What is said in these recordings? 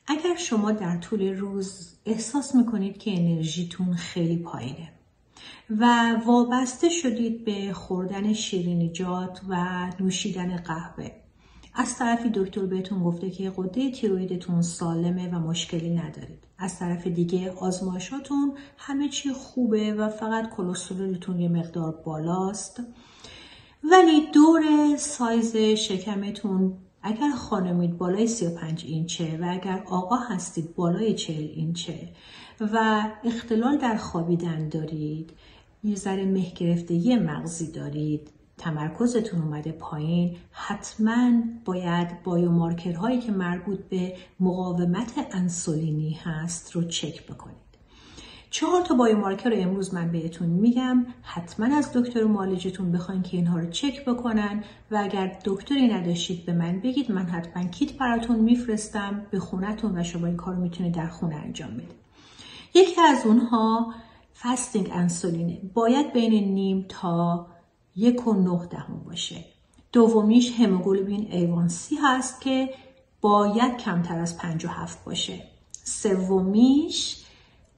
اگر شما در طول روز احساس میکنید که انرژیتون خیلی پایینه و وابسته شدید به خوردن شیرینیجات و نوشیدن قهوه، از طرفی دکتر بهتون گفته که غده تیرویدتون سالمه و مشکلی ندارید، از طرف دیگه آزمایشاتون همه چی خوبه و فقط کلسترولتون یه مقدار بالاست، ولی دور سایز شکمتون اگر خانمید بالای 35 اینچه و اگر آقا هستید بالای 40 اینچه و اختلال در خوابیدن دارید، یه ذره مه گرفتگی مغزی دارید، تمرکزتون اومده پایین، حتما باید بایومارکرهایی که مربوط به مقاومت انسولینی هست رو چک بکنید. 4 تا بایومارکر رو امروز من بهتون میگم، حتما از دکتر معالجتون بخواین که اینها رو چک بکنن و اگر دکتری نداشتید به من بگید، من حتما کیت براتون میفرستم به خونتون و شما این کار رو میتونید در خونه انجام بدید. یکی از اونها فاستینگ انسولینه، باید بین نیم تا 1.9 باشه. دومیش هموگلوبین A1C هست که باید کمتر از 57 باشه. سومیش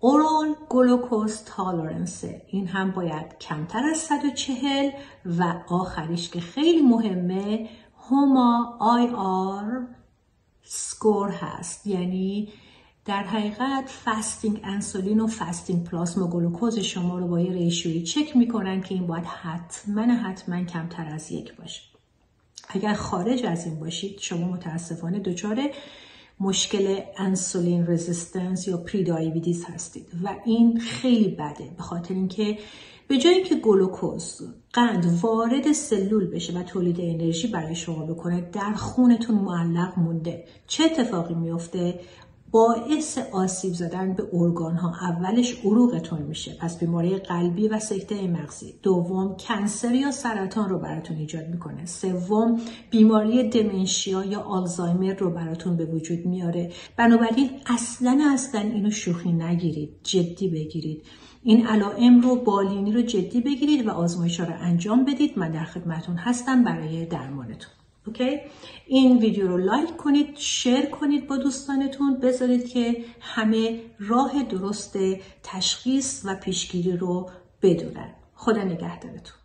اورال گلوکوز تالرنس، این هم باید کمتر از 140 و آخریش که خیلی مهمه هوما IR سکور هست، یعنی در حقیقت فاستینگ انسولین و فاستینگ پلاسما گلوکوز شما رو با یه ریشیویی چک میکنن که این باید حتما کمتر از 1 باشه. اگر خارج از این باشید شما متاسفانه دچار مشکل انسولین رزिस्टنس یا پری دیابتیس هستید و این خیلی بده، به خاطر اینکه به جای اینکه گلوکوز قند وارد سلول بشه و تولید انرژی برای شما بکنه، در خونتون معلق مونده. چه اتفاقی میفته؟ باعث آسیب زدن به ارگان ها. اولش عروقتون میشه، پس بیماری قلبی و سکته مغزی. دوم کنسر یا سرطان رو براتون ایجاد میکنه. سوم بیماری دمنشیا یا آلزایمر رو براتون به وجود میاره. بنابراین اصلا اینو شوخی نگیرید، جدی بگیرید. این علائم رو بالینی رو جدی بگیرید و آزمایش‌ها رو انجام بدید. من در خدمتتون هستم برای درمانتون. اوکی؟ این ویدیو رو لایک کنید، شیر کنید با دوستانتون، بذارید که همه راه درست تشخیص و پیشگیری رو بدونن. خدا نگهدارتون.